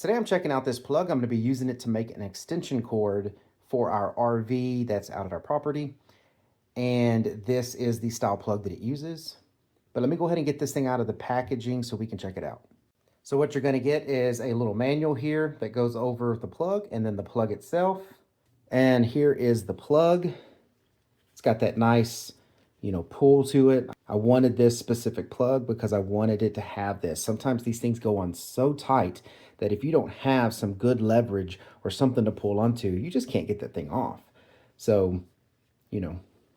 Today I'm checking out this plug. I'm going to be using it to make an extension cord for our RV that's out at our property. And this is the style plug that it uses. But let me go ahead and get this thing out of the packaging so we can check it out. So what you're going to get is a little manual here that goes over the plug and then the plug itself. And here is the plug. It's got that nice, pull to it. I wanted this specific plug because I wanted it to have this. Sometimes these things go on so tight that if you don't have some good leverage or something to pull onto, you just can't get that thing off. So,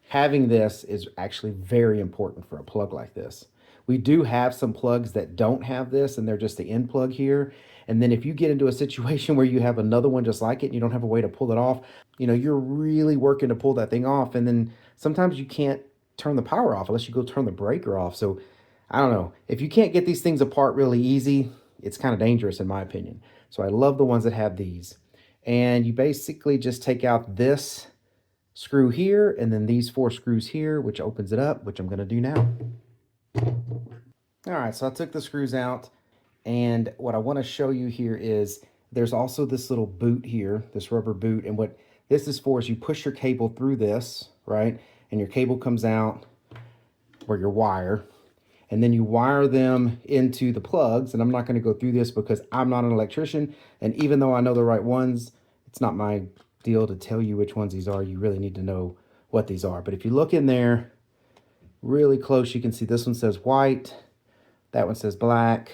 having this is actually very important for a plug like this. We do have some plugs that don't have this and they're just the end plug here. And then if you get into a situation where you have another one just like it and you don't have a way to pull it off, you're really working to pull that thing off. And then sometimes you can't turn the power off unless you go turn the breaker off. So I don't know. If you can't get these things apart really easy, it's kind of dangerous in my opinion. So I love the ones that have these. And you basically just take out this screw here and then these 4 screws here, which opens it up, which I'm going to do now. All right, so I took the screws out, and what I want to show you here is there's also this little boot here, this rubber boot, and what this is for is you push your cable through this, right? And your cable comes out, or your wire, and then you wire them into the plugs, and I'm not going to go through this because I'm not an electrician, and even though I know the right ones, it's not my deal to tell you which ones these are. You really need to know what these are. But if you look in there really close, you can see this one says white, that one says black,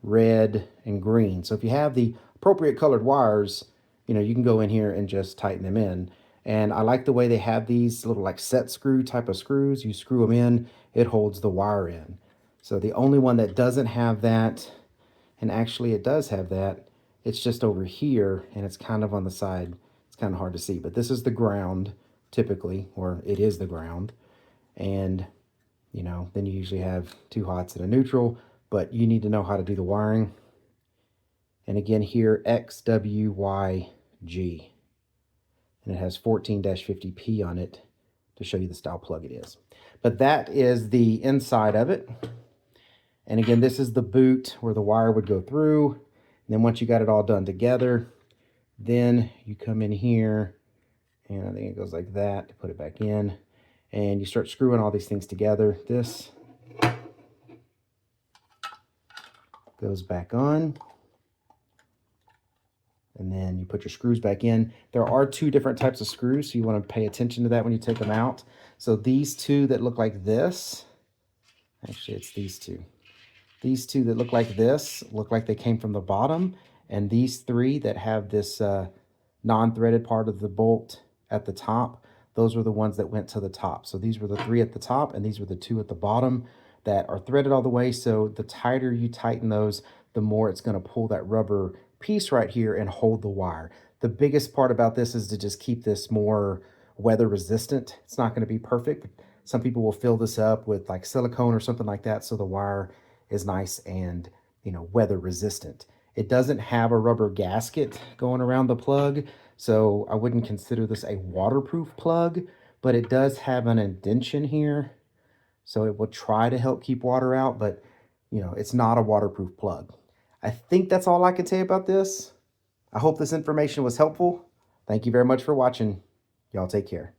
red, and green. So if you have the appropriate colored wires, you can go in here and just tighten them in. And I like the way they have these little like set screw type of screws. You screw them in, it holds the wire in. So the only one that doesn't have that, and actually it does have that, it's just over here and it's kind of on the side. It's kind of hard to see, but this is the ground typically, or it is the ground. And then you usually have 2 hots and a neutral, but you need to know how to do the wiring. And again here, XWYG. And it has 14-50P on it to show you the style plug it is. But that is the inside of it. And again, this is the boot where the wire would go through. And then once you got it all done together, then you come in here, and I think it goes like that to put it back in. And you start screwing all these things together. This goes back on. And then you put your screws back in. There are 2 different types of screws, so you want to pay attention to that when you take them out. So these 2 that look like this, actually it's these 2. These 2 that look like this look like they came from the bottom. And these 3 that have this non-threaded part of the bolt at the top, those were the ones that went to the top. So these were the 3 at the top, and these were the 2 at the bottom that are threaded all the way. So the tighter you tighten those, the more it's going to pull that rubber piece right here and hold the wire. The biggest part about this is to just keep this more weather resistant. It's not going to be perfect. Some people will fill this up with like silicone or something like that, so the wire is nice and weather resistant. It doesn't have a rubber gasket going around the plug, so I wouldn't consider this a waterproof plug, but it does have an indentation here, so it will try to help keep water out, but it's not a waterproof plug. I think that's all I can say about this. I hope this information was helpful. Thank you very much for watching. Y'all take care.